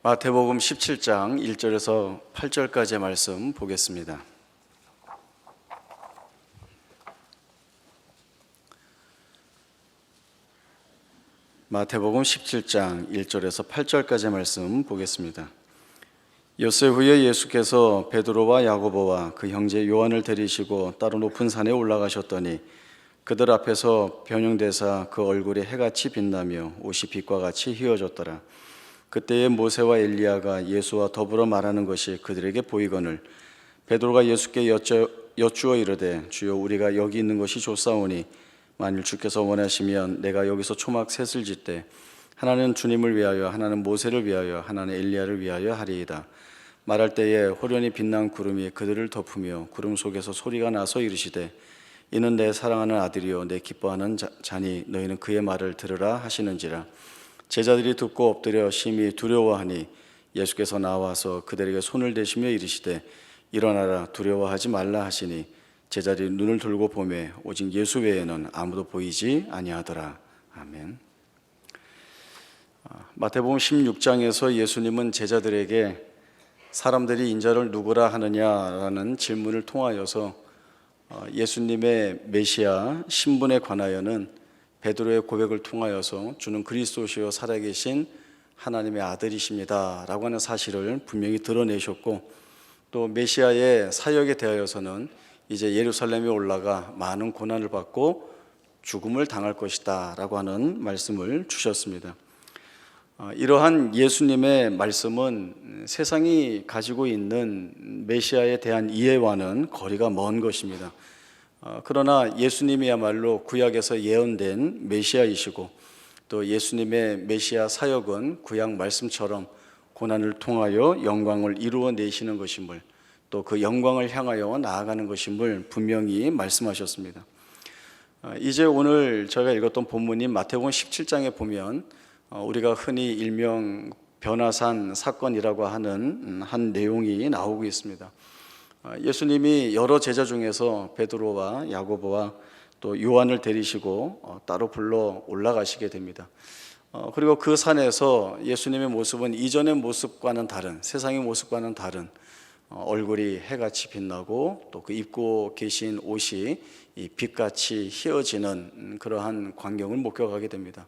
마태복음 17장 1절에서 8절까지의 말씀 보겠습니다. 마태복음 17장 1절에서 8절까지의 말씀 보겠습니다. 엿새 후에 예수께서 베드로와 야고보와 그 형제 요한을 데리시고 따로 높은 산에 올라가셨더니 그들 앞에서 변형되사 그 얼굴이 해같이 빛나며 옷이 빛과 같이 휘어졌더라. 그때에 모세와 엘리야가 예수와 더불어 말하는 것이 그들에게 보이거늘 베드로가 예수께 여쭈어 이르되 주여 우리가 여기 있는 것이 좋사오니 만일 주께서 원하시면 내가 여기서 초막 셋을 짓되 하나는 주님을 위하여 하나는 모세를 위하여 하나는 엘리야를 위하여 하리이다. 말할 때에 호련히 빛난 구름이 그들을 덮으며 구름 속에서 소리가 나서 이르시되 이는 내 사랑하는 아들이요 내 기뻐하는 자니 너희는 그의 말을 들으라 하시는지라. 제자들이 듣고 엎드려 심히 두려워하니 예수께서 나와서 그들에게 손을 대시며 이르시되 일어나라 두려워하지 말라 하시니 제자들이 눈을 들고 보매 오직 예수 외에는 아무도 보이지 아니하더라. 아멘. 마태복음 16장에서 예수님은 제자들에게 사람들이 인자를 누구라 하느냐라는 질문을 통하여서 예수님의 메시아 신분에 관하여는 베드로의 고백을 통하여서 주는 그리스도시요 살아계신 하나님의 아들이십니다 라고 하는 사실을 분명히 드러내셨고, 또 메시아의 사역에 대하여서는 이제 예루살렘에 올라가 많은 고난을 받고 죽음을 당할 것이다 라고 하는 말씀을 주셨습니다. 이러한 예수님의 말씀은 세상이 가지고 있는 메시아에 대한 이해와는 거리가 먼 것입니다. 그러나 예수님이야말로 구약에서 예언된 메시아이시고 또 예수님의 메시아 사역은 구약 말씀처럼 고난을 통하여 영광을 이루어내시는 것임을, 또 그 영광을 향하여 나아가는 것임을 분명히 말씀하셨습니다. 이제 오늘 저희가 읽었던 본문인 마태복음 17장에 보면 우리가 흔히 일명 변화산 사건이라고 하는 한 내용이 나오고 있습니다. 예수님이 여러 제자 중에서 베드로와 야고보와 또 요한을 데리시고 따로 불러 올라가시게 됩니다. 그리고 그 산에서 예수님의 모습은 이전의 모습과는 다른, 세상의 모습과는 다른 얼굴이 해같이 빛나고 또 그 입고 계신 옷이 빛같이 휘어지는 그러한 광경을 목격하게 됩니다.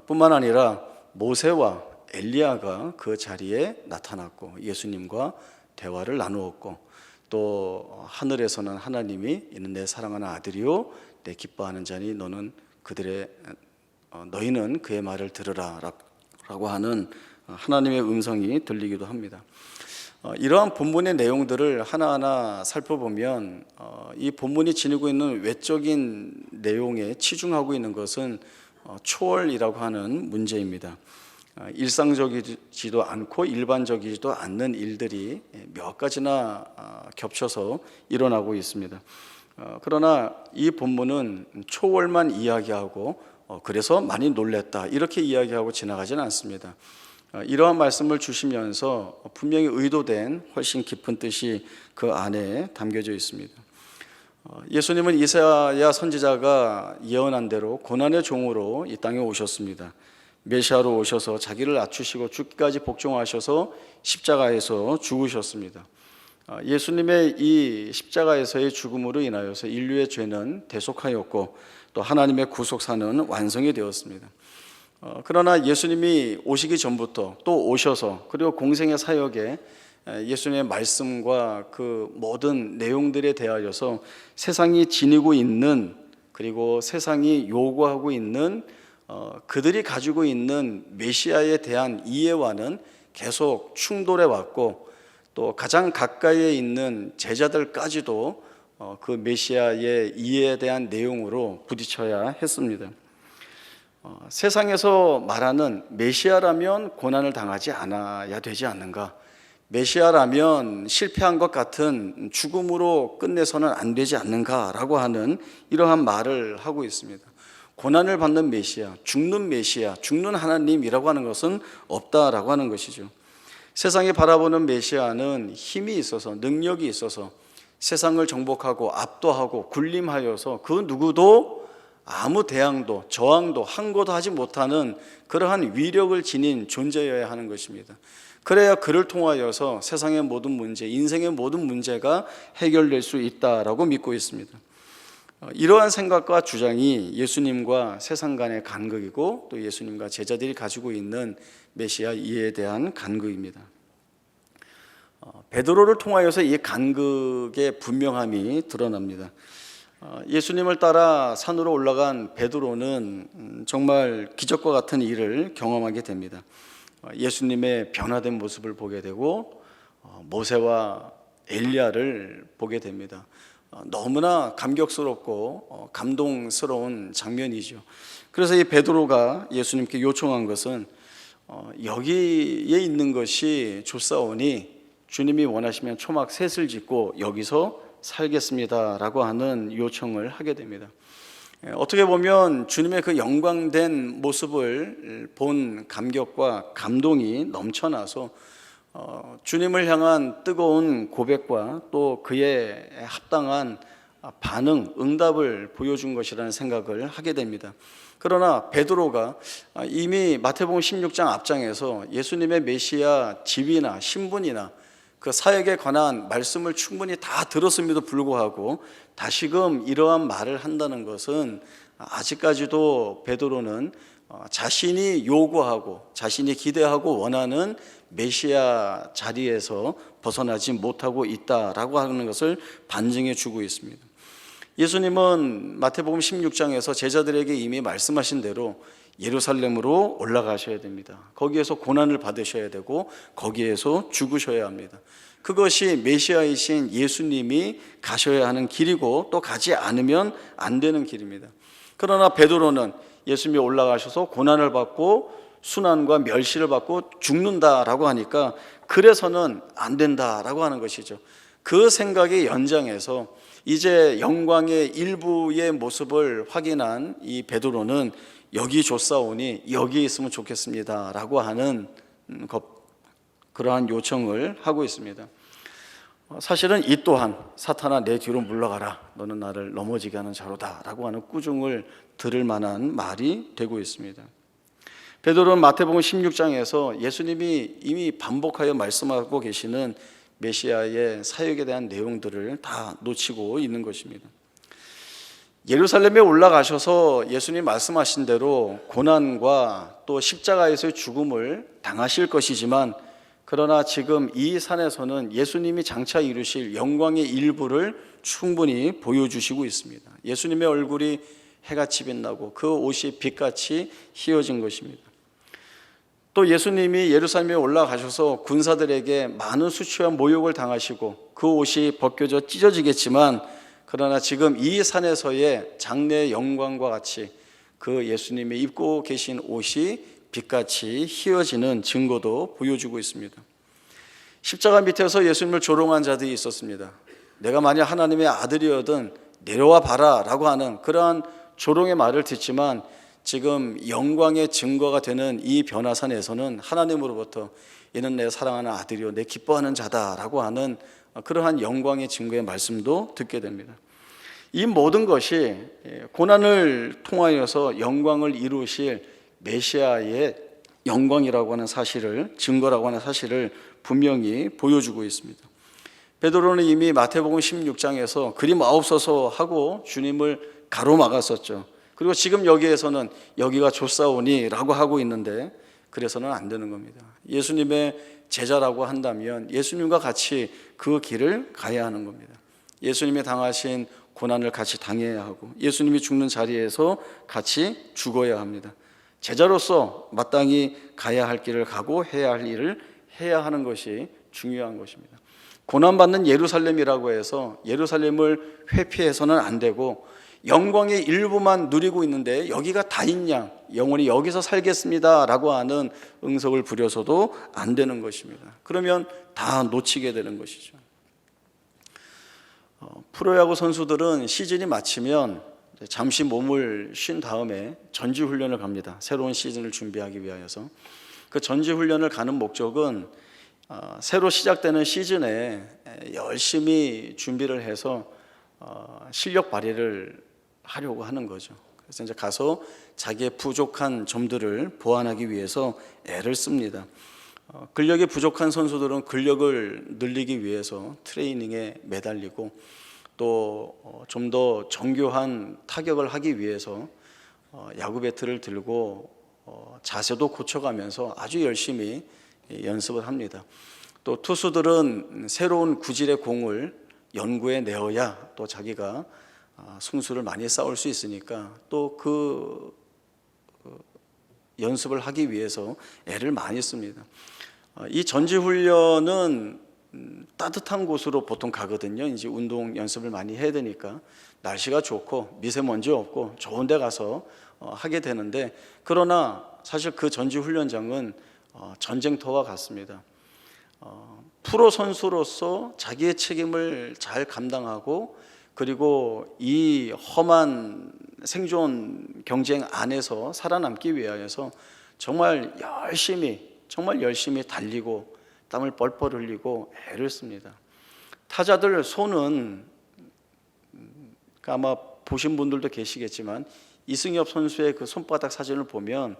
뿐만 아니라 모세와 엘리야가 그 자리에 나타났고 예수님과 대화를 나누었고, 또 하늘에서는 하나님이 이는 내 사랑하는 아들이요 내 기뻐하는 자니 너희는 그의 말을 들으라 라고 하는 하나님의 음성이 들리기도 합니다. 이러한 본문의 내용들을 하나하나 살펴보면 이 본문이 지니고 있는 외적인 내용에 치중하고 있는 것은 초월이라고 하는 문제입니다. 일상적이지도 않고 일반적이지도 않는 일들이 몇 가지나 겹쳐서 일어나고 있습니다. 그러나 이 본문은 초월만 이야기하고 그래서 많이 놀랬다 이렇게 이야기하고 지나가지는 않습니다. 이러한 말씀을 주시면서 분명히 의도된 훨씬 깊은 뜻이 그 안에 담겨져 있습니다. 예수님은 이사야 선지자가 예언한 대로 고난의 종으로 이 땅에 오셨습니다. 메시아로 오셔서 자기를 낮추시고 죽기까지 복종하셔서 십자가에서 죽으셨습니다. 예수님의 이 십자가에서의 죽음으로 인하여서 인류의 죄는 대속하였고 또 하나님의 구속사는 완성이 되었습니다. 그러나 예수님이 오시기 전부터 또 오셔서 그리고 공생의 사역에 예수님의 말씀과 그 모든 내용들에 대하여서 세상이 지니고 있는, 그리고 세상이 요구하고 있는 그들이 가지고 있는 메시아에 대한 이해와는 계속 충돌해 왔고, 또 가장 가까이에 있는 제자들까지도 그 메시아의 이해에 대한 내용으로 부딪혀야 했습니다. 세상에서 말하는 메시아라면 고난을 당하지 않아야 되지 않는가, 메시아라면 실패한 것 같은 죽음으로 끝내서는 안 되지 않는가라고 하는 이러한 말을 하고 있습니다. 고난을 받는 메시아, 죽는 하나님이라고 하는 것은 없다라고 하는 것이죠. 세상이 바라보는 메시아는 힘이 있어서, 능력이 있어서 세상을 정복하고 압도하고 군림하여서 그 누구도 아무 대항도 저항도 항거도 하지 못하는 그러한 위력을 지닌 존재여야 하는 것입니다. 그래야 그를 통하여서 세상의 모든 문제, 인생의 모든 문제가 해결될 수 있다라고 믿고 있습니다. 이러한 생각과 주장이 예수님과 세상 간의 간극이고 또 예수님과 제자들이 가지고 있는 메시아 이해에 대한 간극입니다. 베드로를 통하여서 이 간극의 분명함이 드러납니다. 예수님을 따라 산으로 올라간 베드로는 정말 기적과 같은 일을 경험하게 됩니다. 예수님의 변화된 모습을 보게 되고 모세와 엘리야를 보게 됩니다. 너무나 감격스럽고 감동스러운 장면이죠. 그래서 이 베드로가 예수님께 요청한 것은 여기에 있는 것이 좋사오니 주님이 원하시면 초막 셋을 짓고 여기서 살겠습니다라고 하는 요청을 하게 됩니다. 어떻게 보면 주님의 그 영광된 모습을 본 감격과 감동이 넘쳐나서 주님을 향한 뜨거운 고백과 또 그에 합당한 반응, 응답을 보여준 것이라는 생각을 하게 됩니다. 그러나 베드로가 이미 마태복음 16장 앞장에서 예수님의 메시아 지위나 신분이나 그 사역에 관한 말씀을 충분히 다 들었음에도 불구하고 다시금 이러한 말을 한다는 것은 아직까지도 베드로는 자신이 요구하고 자신이 기대하고 원하는 메시아 자리에서 벗어나지 못하고 있다라고 하는 것을 반증해 주고 있습니다. 예수님은 마태복음 16장에서 제자들에게 이미 말씀하신 대로 예루살렘으로 올라가셔야 됩니다. 거기에서 고난을 받으셔야 되고 거기에서 죽으셔야 합니다. 그것이 메시아이신 예수님이 가셔야 하는 길이고 또 가지 않으면 안 되는 길입니다. 그러나 베드로는 예수님이 올라가셔서 고난을 받고 순환과 멸시를 받고 죽는다라고 하니까 그래서는 안 된다라고 하는 것이죠. 그 생각의 연장에서 이제 영광의 일부의 모습을 확인한 이 베드로는 여기 좋사오니 여기 있으면 좋겠습니다라고 하는 그러한 요청을 하고 있습니다. 사실은 이 또한 사탄아 내 뒤로 물러가라 너는 나를 넘어지게 하는 자로다 라고 하는 꾸중을 들을 만한 말이 되고 있습니다. 베드로는 마태복음 16장에서 예수님이 이미 반복하여 말씀하고 계시는 메시아의 사역에 대한 내용들을 다 놓치고 있는 것입니다. 예루살렘에 올라가셔서 예수님 말씀하신 대로 고난과 또 십자가에서의 죽음을 당하실 것이지만 그러나 지금 이 산에서는 예수님이 장차 이루실 영광의 일부를 충분히 보여주시고 있습니다. 예수님의 얼굴이 해같이 빛나고 그 옷이 빛같이 휘어진 것입니다. 또 예수님이 예루살렘에 올라가셔서 군사들에게 많은 수치와 모욕을 당하시고 그 옷이 벗겨져 찢어지겠지만 그러나 지금 이 산에서의 장래의 영광과 같이 그 예수님이 입고 계신 옷이 빛같이 휘어지는 증거도 보여주고 있습니다. 십자가 밑에서 예수님을 조롱한 자들이 있었습니다. 내가 만약 하나님의 아들이어든 내려와 봐라 라고 하는 그러한 조롱의 말을 듣지만 지금 영광의 증거가 되는 이 변화산에서는 하나님으로부터 이는 내 사랑하는 아들이요 내 기뻐하는 자다라고 하는 그러한 영광의 증거의 말씀도 듣게 됩니다. 이 모든 것이 고난을 통하여서 영광을 이루실 메시아의 영광이라고 하는 사실을 증거라고 하는 사실을 분명히 보여주고 있습니다. 베드로는 이미 마태복음 16장에서 그리 마옵소서 하고 주님을 가로막았었죠. 그리고 지금 여기에서는 여기가 좋사오니 라고 하고 있는데 그래서는 안 되는 겁니다. 예수님의 제자라고 한다면 예수님과 같이 그 길을 가야 하는 겁니다. 예수님이 당하신 고난을 같이 당해야 하고 예수님이 죽는 자리에서 같이 죽어야 합니다. 제자로서 마땅히 가야 할 길을 가고 해야 할 일을 해야 하는 것이 중요한 것입니다. 고난받는 예루살렘이라고 해서 예루살렘을 회피해서는 안 되고 영광의 일부만 누리고 있는데 여기가 다인 양 영원히 여기서 살겠습니다 라고 하는 응석을 부려서도 안 되는 것입니다. 그러면 다 놓치게 되는 것이죠. 프로야구 선수들은 시즌이 마치면 잠시 몸을 쉰 다음에 전지훈련을 갑니다. 새로운 시즌을 준비하기 위하여서. 그 전지훈련을 가는 목적은 새로 시작되는 시즌에 열심히 준비를 해서 실력 발휘를 하려고 하는 거죠. 그래서 이제 가서 자기의 부족한 점들을 보완하기 위해서 애를 씁니다. 근력이 부족한 선수들은 근력을 늘리기 위해서 트레이닝에 매달리고 또 좀 더 정교한 타격을 하기 위해서 야구 배트를 들고 자세도 고쳐가면서 아주 열심히 연습을 합니다. 또 투수들은 새로운 구질의 공을 연구해 내어야 또 자기가 승수를 많이 쌓을 수 있으니까 또 그 연습을 하기 위해서 애를 많이 씁니다. 이 전지훈련은 따뜻한 곳으로 보통 가거든요. 이제 운동 연습을 많이 해야 되니까 날씨가 좋고 미세먼지 없고 좋은 데 가서 하게 되는데, 그러나 사실 그 전지훈련장은 전쟁터와 같습니다. 프로 선수로서 자기의 책임을 잘 감당하고 그리고 이 험한 생존 경쟁 안에서 살아남기 위하여서 정말 열심히 달리고 땀을 뻘뻘 흘리고 애를 씁니다. 타자들 손은 아마 보신 분들도 계시겠지만 이승엽 선수의 그 손바닥 사진을 보면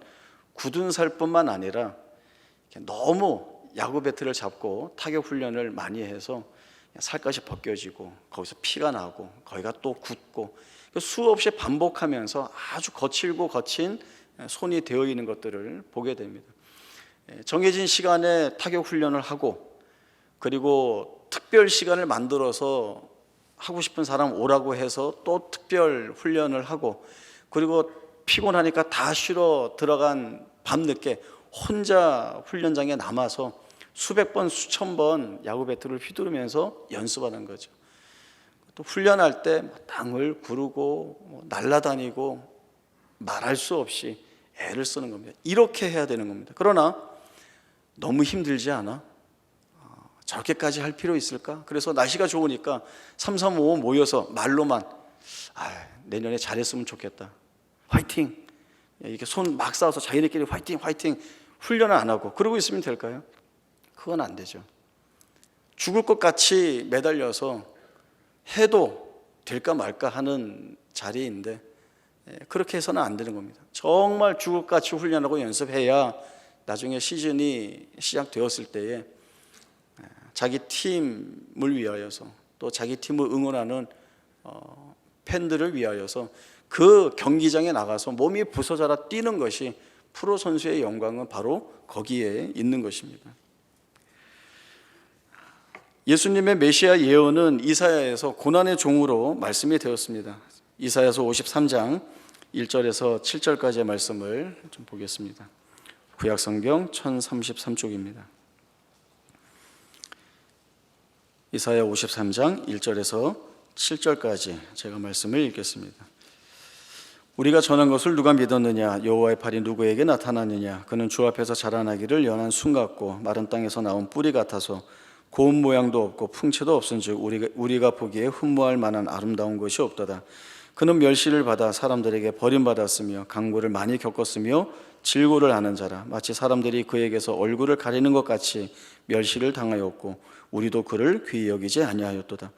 굳은 살뿐만 아니라 너무 야구 배트를 잡고 타격 훈련을 많이 해서 살갗이 벗겨지고 거기서 피가 나고 거기가 또 굳고 수없이 반복하면서 아주 거칠고 거친 손이 되어 있는 것들을 보게 됩니다. 정해진 시간에 타격 훈련을 하고 그리고 특별 시간을 만들어서 하고 싶은 사람 오라고 해서 또 특별 훈련을 하고 그리고 피곤하니까 다 쉬러 들어간 밤늦게 혼자 훈련장에 남아서 수백 번 수천 번 야구 배트를 휘두르면서 연습하는 거죠. 또 훈련할 때 땅을 구르고 날아다니고 말할 수 없이 애를 쓰는 겁니다. 이렇게 해야 되는 겁니다. 그러나 너무 힘들지 않아? 저렇게까지 할 필요 있을까? 그래서 날씨가 좋으니까 3, 3, 5 모여서 말로만 내년에 잘했으면 좋겠다, 화이팅, 이렇게 손 막 쌓아서 자기네끼리 화이팅 화이팅 훈련을 안 하고 그러고 있으면 될까요? 그건 안 되죠. 죽을 것 같이 매달려서 해도 될까 말까 하는 자리인데 그렇게 해서는 안 되는 겁니다. 정말 죽을 것 같이 훈련하고 연습해야 나중에 시즌이 시작되었을 때에 자기 팀을 위하여서 또 자기 팀을 응원하는 팬들을 위하여서 그 경기장에 나가서 몸이 부서져라 뛰는 것이 프로 선수의 영광은 바로 거기에 있는 것입니다. 예수님의 메시아 예언은 이사야에서 고난의 종으로 말씀이 되었습니다. 이사야서 53장 1절에서 7절까지의 말씀을 좀 보겠습니다. 구약성경 1033쪽입니다. 이사야 53장 1절에서 7절까지 제가 말씀을 읽겠습니다. 우리가 전한 것을 누가 믿었느냐? 여호와의 팔이 누구에게 나타났느냐? 그는 주 앞에서 자라나기를 연한 순 같고 마른 땅에서 나온 뿌리 같아서 고운 모양도 없고 풍채도 없은즉 우리가 보기에 흠모할 만한 아름다운 것이 없도다. 그는 멸시를 받아 사람들에게 버림받았으며 강고를 많이 겪었으며 질고를 하는 자라. 마치 사람들이 그에게서 얼굴을 가리는 것 같이 멸시를 당하였고 우리도 그를 귀히 여기지 아니하였도다.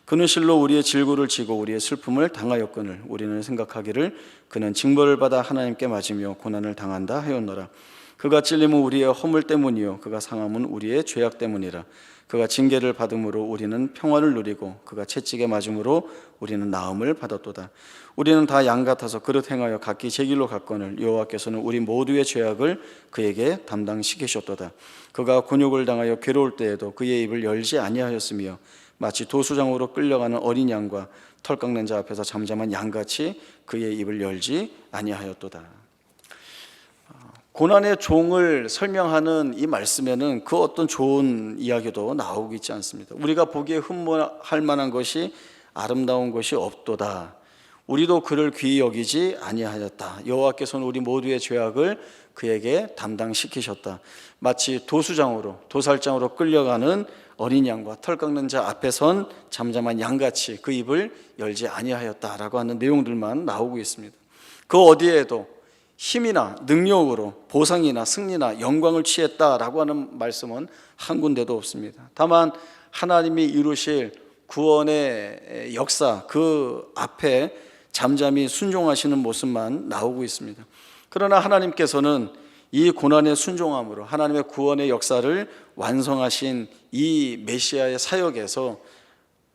그는 실로 우리의 질고를 지고 우리의 슬픔을 당하였거늘 우리는 생각하기를 그는 징벌을 받아 하나님께 맞으며 고난을 당한다 하였노라. 그가 찔림은 우리의 허물 때문이요 그가 상함은 우리의 죄악 때문이라. 그가 징계를 받음으로 우리는 평화를 누리고 그가 채찍에 맞음으로 우리는 나음을 받았도다. 우리는 다 양 같아서 그릇 행하여 각기 제 길로 갔거늘 여호와께서는 우리 모두의 죄악을 그에게 담당시키셨도다. 그가 곤욕을 당하여 괴로울 때에도 그의 입을 열지 아니하였으며 마치 도수장으로 끌려가는 어린 양과 털 깎는 자 앞에서 잠잠한 양같이 그의 입을 열지 아니하였도다. 고난의 종을 설명하는 이 말씀에는 그 어떤 좋은 이야기도 나오고 있지 않습니다. 우리가 보기에 흠모할 만한 것이 아름다운 것이 없도다. 우리도 그를 귀히 여기지 아니하였다. 여호와께서는 우리 모두의 죄악을 그에게 담당시키셨다. 마치 도살장으로 끌려가는 어린 양과 털 깎는 자 앞에 선 잠잠한 양같이 그 입을 열지 아니하였다라고 하는 내용들만 나오고 있습니다. 그 어디에도 힘이나 능력으로 보상이나 승리나 영광을 취했다라고 하는 말씀은 한 군데도 없습니다. 다만 하나님이 이루실 구원의 역사 그 앞에 잠잠히 순종하시는 모습만 나오고 있습니다. 그러나 하나님께서는 이 고난의 순종함으로 하나님의 구원의 역사를 완성하신 이 메시아의 사역에서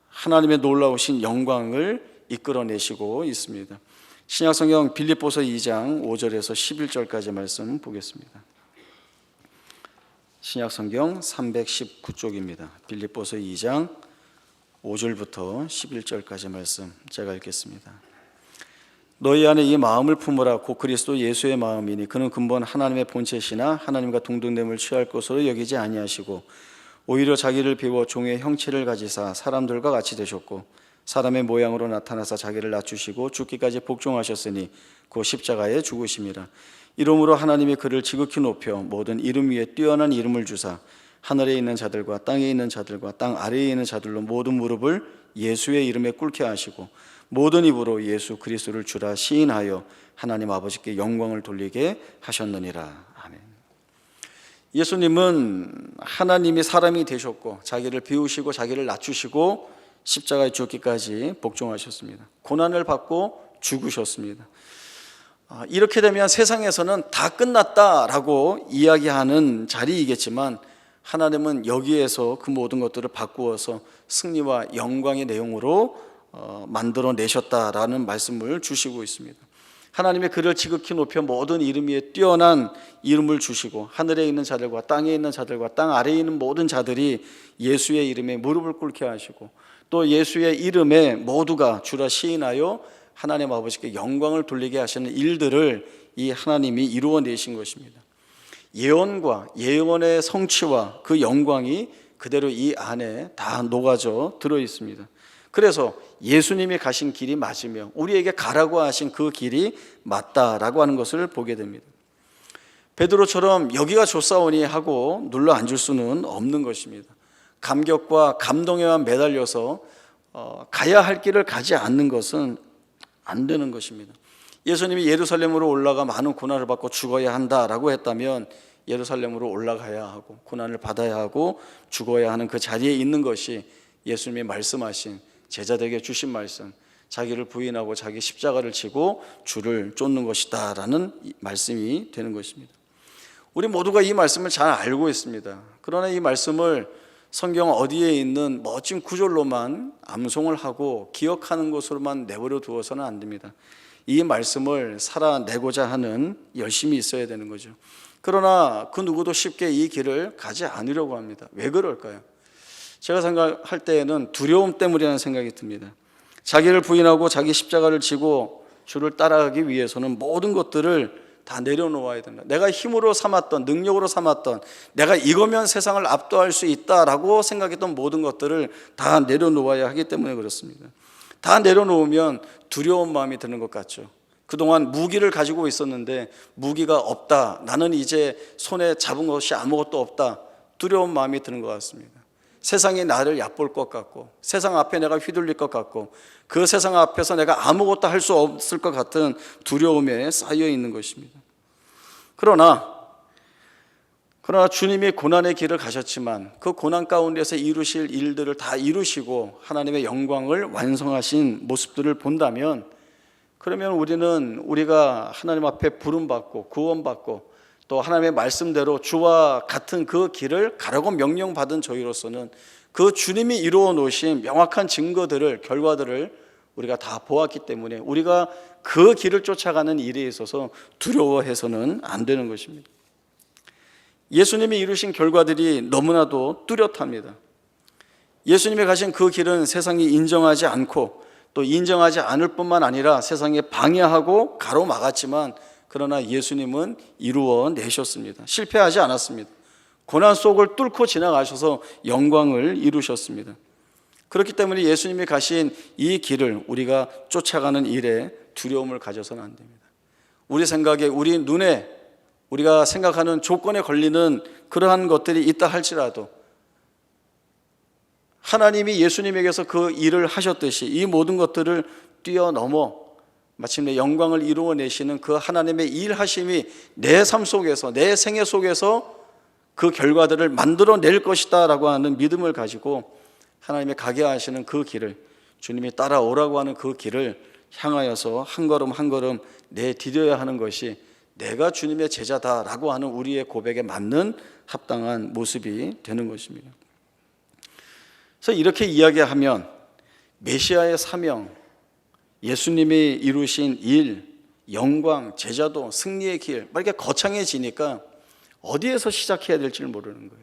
하나님의 놀라우신 영광을 이끌어내시고 있습니다. 신약성경 빌립보서 2장 5절에서 11절까지 말씀 보겠습니다. 신약성경 319쪽입니다. 빌립보서 2장 5절부터 11절까지 말씀 제가 읽겠습니다. 너희 안에 이 마음을 품으라. 곧 그리스도 예수의 마음이니 그는 근본 하나님의 본체시나 하나님과 동등됨을 취할 것으로 여기지 아니하시고 오히려 자기를 비워 종의 형체를 가지사 사람들과 같이 되셨고 사람의 모양으로 나타나사 자기를 낮추시고 죽기까지 복종하셨으니 그 십자가에 죽으심이라. 이러므로 하나님이 그를 지극히 높여 모든 이름 위에 뛰어난 이름을 주사 하늘에 있는 자들과 땅에 있는 자들과 땅 아래에 있는 자들로 모든 무릎을 예수의 이름에 꿇게 하시고 모든 입으로 예수 그리스도를 주라 시인하여 하나님 아버지께 영광을 돌리게 하셨느니라. 아멘. 예수님은 하나님이 사람이 되셨고 자기를 비우시고 자기를 낮추시고 십자가에 죽기까지 복종하셨습니다. 고난을 받고 죽으셨습니다. 이렇게 되면 세상에서는 다 끝났다라고 이야기하는 자리이겠지만 하나님은 여기에서 그 모든 것들을 바꾸어서 승리와 영광의 내용으로 만들어내셨다라는 말씀을 주시고 있습니다. 하나님의 그를 지극히 높여 모든 이름 위에 뛰어난 이름을 주시고 하늘에 있는 자들과 땅에 있는 자들과 땅 아래에 있는 모든 자들이 예수의 이름에 무릎을 꿇게 하시고 또 예수의 이름에 모두가 주라 시인하여 하나님 아버지께 영광을 돌리게 하시는 일들을 이 하나님이 이루어내신 것입니다. 예언과 예언의 성취와 그 영광이 그대로 이 안에 다 녹아져 들어 있습니다. 그래서 예수님이 가신 길이 맞으며 우리에게 가라고 하신 그 길이 맞다라고 하는 것을 보게 됩니다. 베드로처럼 여기가 좋사오니 하고 눌러 앉을 수는 없는 것입니다. 감격과 감동에만 매달려서 가야 할 길을 가지 않는 것은 안 되는 것입니다. 예수님이 예루살렘으로 올라가 많은 고난을 받고 죽어야 한다라고 했다면 예루살렘으로 올라가야 하고 고난을 받아야 하고 죽어야 하는 그 자리에 있는 것이 예수님이 말씀하신 제자들에게 주신 말씀, 자기를 부인하고 자기 십자가를 지고 주를 쫓는 것이다 라는 말씀이 되는 것입니다. 우리 모두가 이 말씀을 잘 알고 있습니다. 그러나 이 말씀을 성경 어디에 있는 멋진 구절로만 암송을 하고 기억하는 것으로만 내버려 두어서는 안 됩니다. 이 말씀을 살아내고자 하는 열심이 있어야 되는 거죠. 그러나 그 누구도 쉽게 이 길을 가지 않으려고 합니다. 왜 그럴까요? 제가 생각할 때에는 두려움 때문이라는 생각이 듭니다. 자기를 부인하고 자기 십자가를 지고 주를 따라가기 위해서는 모든 것들을 다 내려놓아야 된다. 내가 힘으로 삼았던, 능력으로 삼았던, 내가 이거면 세상을 압도할 수 있다라고 생각했던 모든 것들을 다 내려놓아야 하기 때문에 그렇습니다. 다 내려놓으면 두려운 마음이 드는 것 같죠. 그동안 무기를 가지고 있었는데 무기가 없다, 나는 이제 손에 잡은 것이 아무것도 없다, 두려운 마음이 드는 것 같습니다. 세상이 나를 얕볼 것 같고 세상 앞에 내가 휘둘릴 것 같고 그 세상 앞에서 내가 아무것도 할 수 없을 것 같은 두려움에 쌓여 있는 것입니다. 그러나 주님이 고난의 길을 가셨지만 그 고난 가운데서 이루실 일들을 다 이루시고 하나님의 영광을 완성하신 모습들을 본다면 그러면 우리가 하나님 앞에 부름받고 구원받고 또 하나님의 말씀대로 주와 같은 그 길을 가라고 명령받은 저희로서는 그 주님이 이루어 놓으신 명확한 증거들을, 결과들을 우리가 다 보았기 때문에 우리가 그 길을 쫓아가는 일에 있어서 두려워해서는 안 되는 것입니다. 예수님이 이루신 결과들이 너무나도 뚜렷합니다. 예수님이 가신 그 길은 세상이 인정하지 않고 또 인정하지 않을 뿐만 아니라 세상에 방해하고 가로막았지만 그러나 예수님은 이루어내셨습니다. 실패하지 않았습니다. 고난 속을 뚫고 지나가셔서 영광을 이루셨습니다. 그렇기 때문에 예수님이 가신 이 길을 우리가 쫓아가는 일에 두려움을 가져서는 안 됩니다. 우리 생각에, 우리 눈에 우리가 생각하는 조건에 걸리는 그러한 것들이 있다 할지라도 하나님이 예수님에게서 그 일을 하셨듯이 이 모든 것들을 뛰어넘어 마침내 영광을 이루어내시는 그 하나님의 일하심이 내 삶 속에서, 내 생애 속에서 그 결과들을 만들어낼 것이다 라고 하는 믿음을 가지고 하나님의 가게 하시는 그 길을, 주님이 따라오라고 하는 그 길을 향하여서 한 걸음 한 걸음 내디뎌야 하는 것이 내가 주님의 제자다라고 하는 우리의 고백에 맞는 합당한 모습이 되는 것입니다. 그래서 이렇게 이야기하면 메시아의 사명, 예수님이 이루신 일, 영광, 제자도, 승리의 길, 막 이렇게 거창해지니까 어디에서 시작해야 될지 모르는 거예요.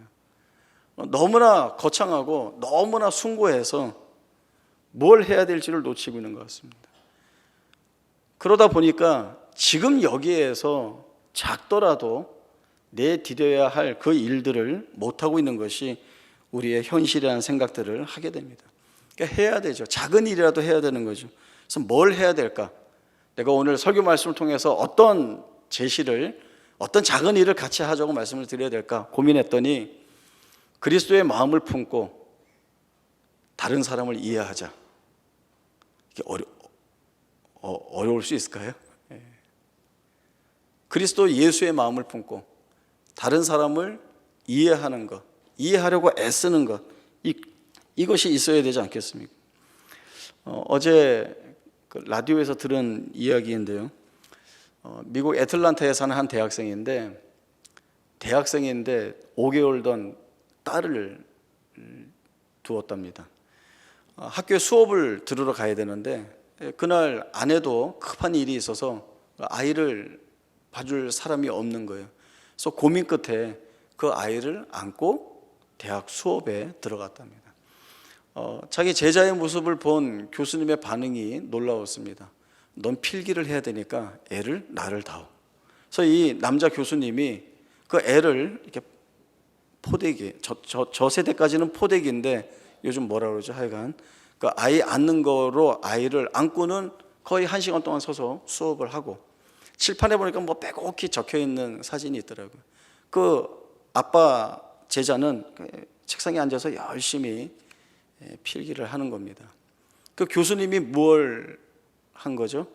너무나 거창하고 너무나 숭고해서 뭘 해야 될지를 놓치고 있는 것 같습니다. 그러다 보니까 지금 여기에서 작더라도 내디뎌야 할 그 일들을 못하고 있는 것이 우리의 현실이라는 생각들을 하게 됩니다. 그러니까 해야 되죠. 작은 일이라도 해야 되는 거죠. 그래서 뭘 해야 될까? 내가 오늘 설교 말씀을 통해서 어떤 제시를, 어떤 작은 일을 같이 하자고 말씀을 드려야 될까 고민했더니 그리스도의 마음을 품고 다른 사람을 이해하자. 이게 어려울 수 있을까요? 그리스도 예수의 마음을 품고 다른 사람을 이해하는 것, 이해하려고 애쓰는 것, 이것이 있어야 되지 않겠습니까? 어제 라디오에서 들은 이야기인데요. 미국 애틀란타에 사는 한 대학생인데 5개월 된 딸을 두었답니다. 학교에 수업을 들으러 가야 되는데 그날 아내도 급한 일이 있어서 아이를 봐줄 사람이 없는 거예요. 그래서 고민 끝에 그 아이를 안고 대학 수업에 들어갔답니다. 자기 제자의 모습을 본 교수님의 반응이 놀라웠습니다. 넌 필기를 해야 되니까 애를 나를 다오. 그래서 이 남자 교수님이 그 애를 이렇게 포대기, 저 세대까지는 포대기인데 요즘 뭐라 그러죠? 하여간 그 아이 안는 거로 아이를 안고는 거의 1시간 동안 서서 수업을 하고, 칠판에 보니까 뭐 빼곡히 적혀 있는 사진이 있더라고요. 그 아빠 제자는 책상에 앉아서 열심히 필기를 하는 겁니다. 그 교수님이 뭘 한 거죠?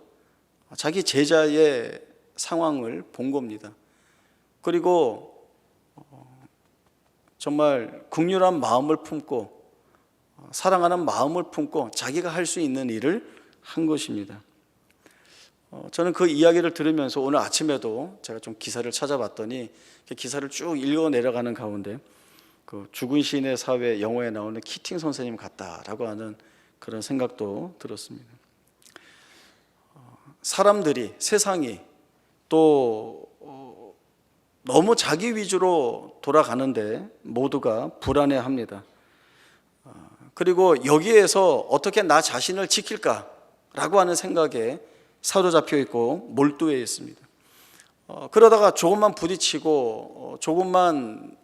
자기 제자의 상황을 본 겁니다. 그리고 정말 긍휼한 마음을 품고 사랑하는 마음을 품고 자기가 할 수 있는 일을 한 것입니다. 저는 그 이야기를 들으면서 오늘 아침에도 제가 좀 기사를 찾아봤더니 기사를 쭉 읽어 내려가는 가운데 그 죽은 시인의 사회 영화에 나오는 키팅 선생님 같다라고 하는 그런 생각도 들었습니다. 사람들이, 세상이 또 너무 자기 위주로 돌아가는데 모두가 불안해합니다. 그리고 여기에서 어떻게 나 자신을 지킬까라고 하는 생각에 사로잡혀 있고 몰두해 있습니다. 그러다가 조금만 부딪히고 조금만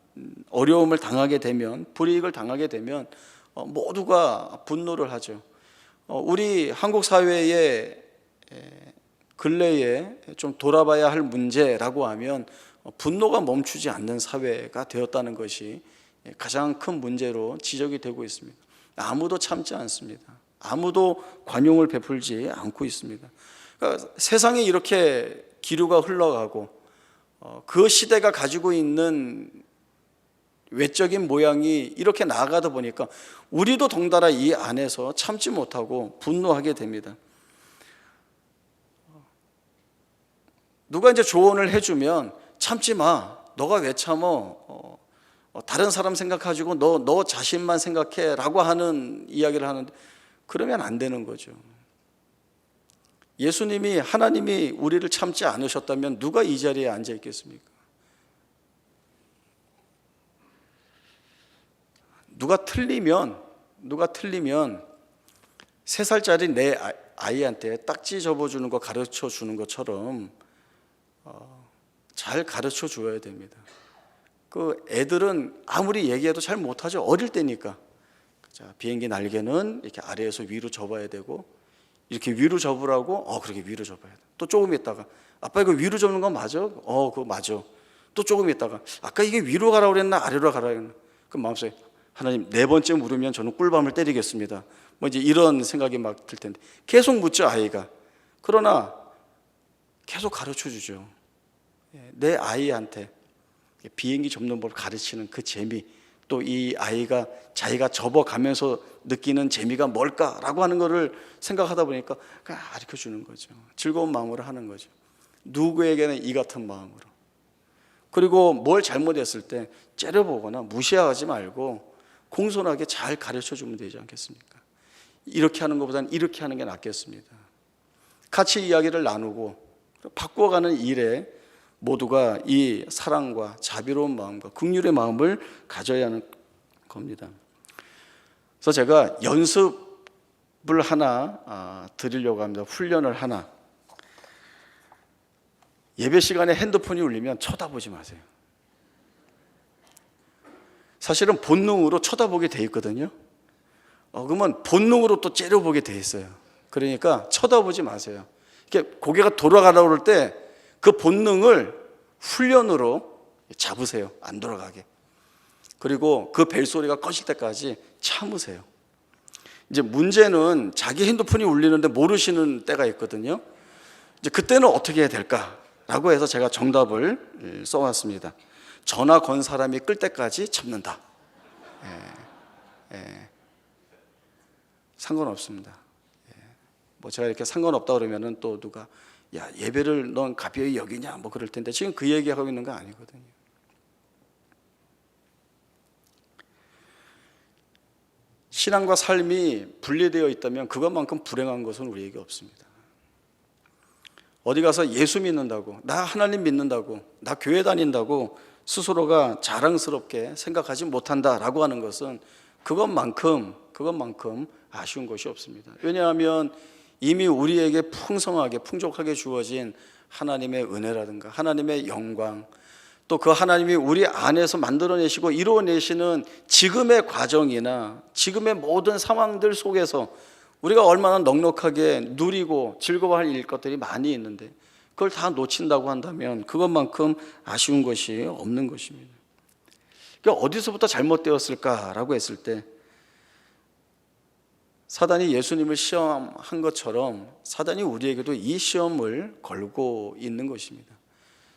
어려움을 당하게 되면, 불이익을 당하게 되면 모두가 분노를 하죠. 우리 한국 사회의 근래에 좀 돌아봐야 할 문제라고 하면 분노가 멈추지 않는 사회가 되었다는 것이 가장 큰 문제로 지적이 되고 있습니다. 아무도 참지 않습니다. 아무도 관용을 베풀지 않고 있습니다. 그러니까 세상이 이렇게 기류가 흘러가고 그 시대가 가지고 있는 외적인 모양이 이렇게 나아가다 보니까 우리도 덩달아 이 안에서 참지 못하고 분노하게 됩니다. 누가 이제 조언을 해주면 참지 마. 너가 왜 참어? 다른 사람 생각하시고 너 자신만 생각해 라고 하는 이야기를 하는데 그러면 안 되는 거죠. 예수님이, 하나님이 우리를 참지 않으셨다면 누가 이 자리에 앉아 있겠습니까? 누가 틀리면 3살짜리 내 아이한테 딱지 접어주는 거 가르쳐 주는 것처럼 잘 가르쳐 줘야 됩니다. 그 애들은 아무리 얘기해도 잘 못하죠. 어릴 때니까. 자, 비행기 날개는 이렇게 아래에서 위로 접어야 되고, 이렇게 위로 접으라고, 그렇게 위로 접어야 돼. 또 조금 있다가, 아빠 이거 위로 접는 건 맞아? 그거 맞아. 또 조금 있다가, 아까 이게 위로 가라고 그랬나 아래로 가라고 그랬나? 그럼 마음속에 하나님 4번째 물으면 저는 꿀밤을 때리겠습니다. 뭐 이제 이런 생각이 막 들 텐데 계속 묻죠, 아이가. 그러나 계속 가르쳐 주죠. 내 아이한테 비행기 접는 법을 가르치는 그 재미, 또 이 아이가 자기가 접어가면서 느끼는 재미가 뭘까라고 하는 것을 생각하다 보니까 그냥 가르쳐 주는 거죠. 즐거운 마음으로 하는 거죠. 누구에게는 이 같은 마음으로. 그리고 뭘 잘못했을 때 째려보거나 무시하지 말고 공손하게 잘 가르쳐 주면 되지 않겠습니까? 이렇게 하는 것보다는 이렇게 하는 게 낫겠습니다. 같이 이야기를 나누고 바꿔가는 일에 모두가 이 사랑과 자비로운 마음과 긍휼의 마음을 가져야 하는 겁니다. 그래서 제가 연습을 하나 드리려고 합니다. 훈련을 하나. 예배 시간에 핸드폰이 울리면 쳐다보지 마세요. 사실은 본능으로 쳐다보게 돼 있거든요. 그러면 본능으로 또 째려보게 돼 있어요. 그러니까 쳐다보지 마세요. 이렇게 고개가 돌아가려고 그럴 때 그 본능을 훈련으로 잡으세요. 안 돌아가게. 그리고 그 벨소리가 꺼질 때까지 참으세요. 이제 문제는 자기 핸드폰이 울리는데 모르시는 때가 있거든요. 이제 그때는 어떻게 해야 될까라고 해서 제가 정답을 써왔습니다. 전화 건 사람이 끌 때까지 참는다. 상관없습니다. 뭐 제가 이렇게 상관없다 그러면은 또 누가 야 예배를 넌 가벼이 여기냐 뭐 그럴 텐데 지금 그 얘기하고 있는 거 아니거든요. 신앙과 삶이 분리되어 있다면 그것만큼 불행한 것은 우리에게 없습니다. 어디 가서 예수 믿는다고, 나 하나님 믿는다고, 나 교회 다닌다고 스스로가 자랑스럽게 생각하지 못한다라고 하는 것은 그것만큼 아쉬운 것이 없습니다. 왜냐하면 이미 우리에게 풍성하게 풍족하게 주어진 하나님의 은혜라든가 하나님의 영광, 또 그 하나님이 우리 안에서 만들어내시고 이루어내시는 지금의 과정이나 지금의 모든 상황들 속에서 우리가 얼마나 넉넉하게 누리고 즐거워할 일 것들이 많이 있는데 그걸 다 놓친다고 한다면 그것만큼 아쉬운 것이 없는 것입니다. 그러니까 어디서부터 잘못되었을까라고 했을 때 사단이 예수님을 시험한 것처럼 사단이 우리에게도 이 시험을 걸고 있는 것입니다.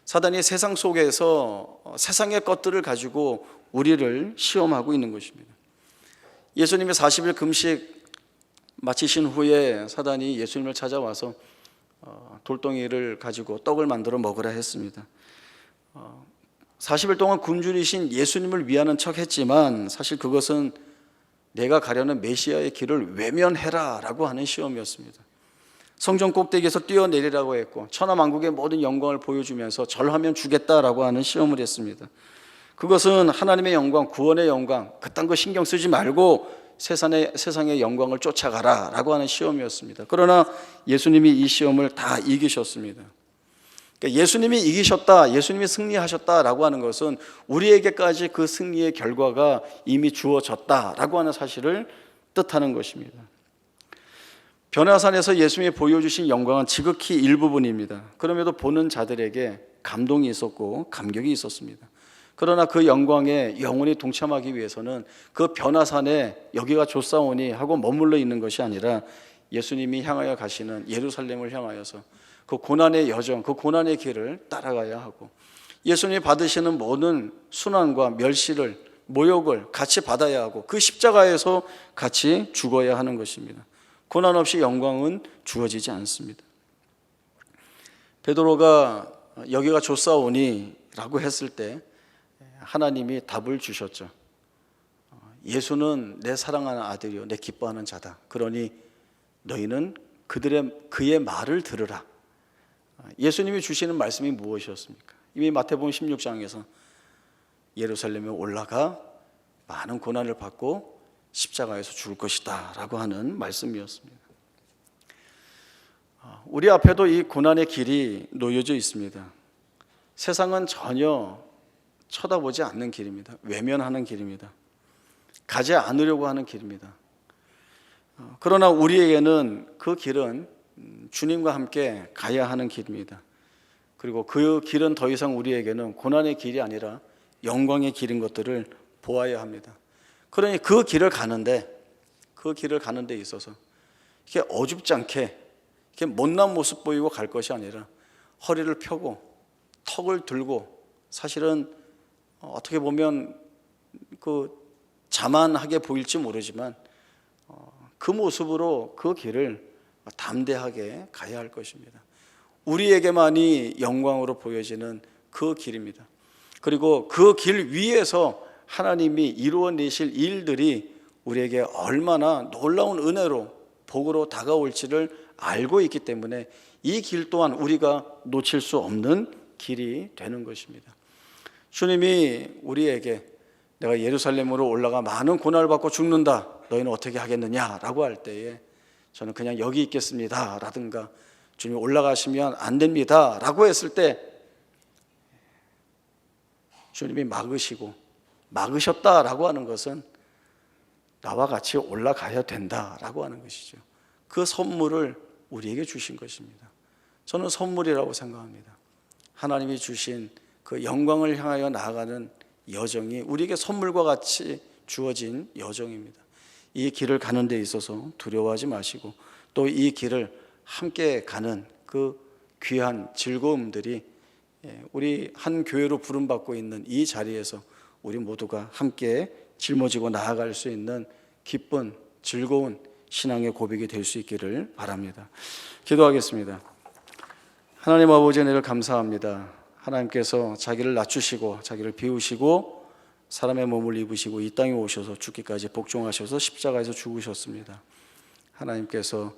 사단이 세상 속에서 세상의 것들을 가지고 우리를 시험하고 있는 것입니다. 예수님이 40일 금식 마치신 후에 사단이 예수님을 찾아와서 돌덩이를 가지고 떡을 만들어 먹으라 했습니다. 40일 동안 굶주리신 예수님을 위하는 척 했지만 사실 그것은 내가 가려는 메시아의 길을 외면해라 라고 하는 시험이었습니다. 성전 꼭대기에서 뛰어내리라고 했고 천하만국의 모든 영광을 보여주면서 절하면 주겠다라고 하는 시험을 했습니다. 그것은 하나님의 영광, 구원의 영광 그딴 거 신경 쓰지 말고 세상의 영광을 쫓아가라 라고 하는 시험이었습니다. 그러나 예수님이 이 시험을 다 이기셨습니다. 그러니까 예수님이 이기셨다, 예수님이 승리하셨다라고 하는 것은 우리에게까지 그 승리의 결과가 이미 주어졌다라고 하는 사실을 뜻하는 것입니다. 변화산에서 예수님이 보여주신 영광은 지극히 일부분입니다. 그럼에도 보는 자들에게 감동이 있었고 감격이 있었습니다. 그러나 그 영광에 영원히 동참하기 위해서는 그 변화산에 여기가 좋사오니 하고 머물러 있는 것이 아니라 예수님이 향하여 가시는 예루살렘을 향하여서 그 고난의 여정, 그 고난의 길을 따라가야 하고 예수님이 받으시는 모든 순환과 멸시를, 모욕을 같이 받아야 하고 그 십자가에서 같이 죽어야 하는 것입니다. 고난 없이 영광은 주어지지 않습니다. 베드로가 여기가 좋사오니 라고 했을 때 하나님이 답을 주셨죠. 예수는 내 사랑하는 아들이요 내 기뻐하는 자다. 그러니 너희는 그의 말을 들으라. 예수님이 주시는 말씀이 무엇이었습니까? 이미 마태복음 16장에서 예루살렘에 올라가 많은 고난을 받고 십자가에서 죽을 것이다 라고 하는 말씀이었습니다. 우리 앞에도 이 고난의 길이 놓여져 있습니다. 세상은 전혀 쳐다보지 않는 길입니다. 외면하는 길입니다. 가지 않으려고 하는 길입니다. 그러나 우리에게는 그 길은 주님과 함께 가야 하는 길입니다. 그리고 그 길은 더 이상 우리에게는 고난의 길이 아니라 영광의 길인 것들을 보아야 합니다. 그러니 그 길을 가는데 있어서 이렇게 어줍지 않게 이렇게 못난 모습 보이고 갈 것이 아니라 허리를 펴고 턱을 들고 사실은 어떻게 보면 그 자만하게 보일지 모르지만 그 모습으로 그 길을 담대하게 가야 할 것입니다. 우리에게만이 영광으로 보여지는 그 길입니다. 그리고 그 길 위에서 하나님이 이루어내실 일들이 우리에게 얼마나 놀라운 은혜로 복으로 다가올지를 알고 있기 때문에 이 길 또한 우리가 놓칠 수 없는 길이 되는 것입니다. 주님이 우리에게 내가 예루살렘으로 올라가 많은 고난을 받고 죽는다, 너희는 어떻게 하겠느냐라고 할 때에 저는 그냥 여기 있겠습니다 라든가 주님이 올라가시면 안 됩니다 라고 했을 때 주님이 막으셨다라고 하는 것은 나와 같이 올라가야 된다라고 하는 것이죠. 그 선물을 우리에게 주신 것입니다. 저는 선물이라고 생각합니다. 하나님이 주신 그 영광을 향하여 나아가는 여정이 우리에게 선물과 같이 주어진 여정입니다. 이 길을 가는 데 있어서 두려워하지 마시고 또 이 길을 함께 가는 그 귀한 즐거움들이 우리 한 교회로 부름받고 있는 이 자리에서 우리 모두가 함께 짊어지고 나아갈 수 있는 기쁜 즐거운 신앙의 고백이 될 수 있기를 바랍니다. 기도하겠습니다. 하나님 아버지, 은혜를 감사합니다. 하나님께서 자기를 낮추시고 자기를 비우시고 사람의 몸을 입으시고 이 땅에 오셔서 죽기까지 복종하셔서 십자가에서 죽으셨습니다. 하나님께서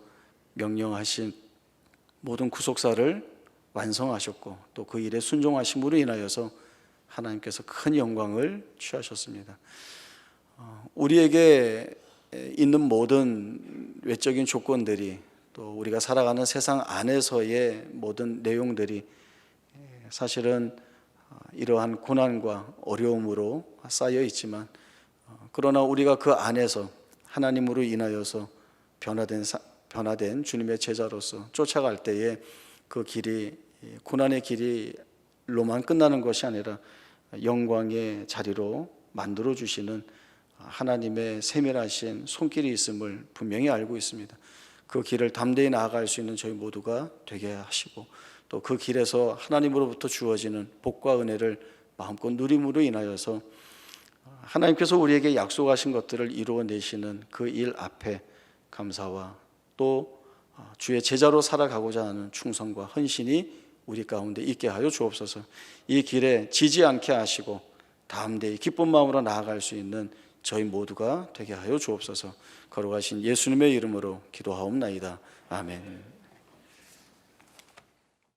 명령하신 모든 구속사를 완성하셨고 또 그 일에 순종하심으로 인하여서 하나님께서 큰 영광을 취하셨습니다. 우리에게 있는 모든 외적인 조건들이 또 우리가 살아가는 세상 안에서의 모든 내용들이 사실은 이러한 고난과 어려움으로 쌓여 있지만 그러나 우리가 그 안에서 하나님으로 인하여서 변화된 주님의 제자로서 쫓아갈 때에 그 길이 고난의 길이로만 끝나는 것이 아니라 영광의 자리로 만들어 주시는 하나님의 세밀하신 손길이 있음을 분명히 알고 있습니다. 그 길을 담대히 나아갈 수 있는 저희 모두가 되게 하시고 또 그 길에서 하나님으로부터 주어지는 복과 은혜를 마음껏 누림으로 인하여서 하나님께서 우리에게 약속하신 것들을 이루어내시는 그 일 앞에 감사와 또 주의 제자로 살아가고자 하는 충성과 헌신이 우리 가운데 있게 하여 주옵소서. 이 길에 지지 않게 하시고 담대히 기쁜 마음으로 나아갈 수 있는 저희 모두가 되게 하여 주옵소서. 거룩하신 예수님의 이름으로 기도하옵나이다. 아멘.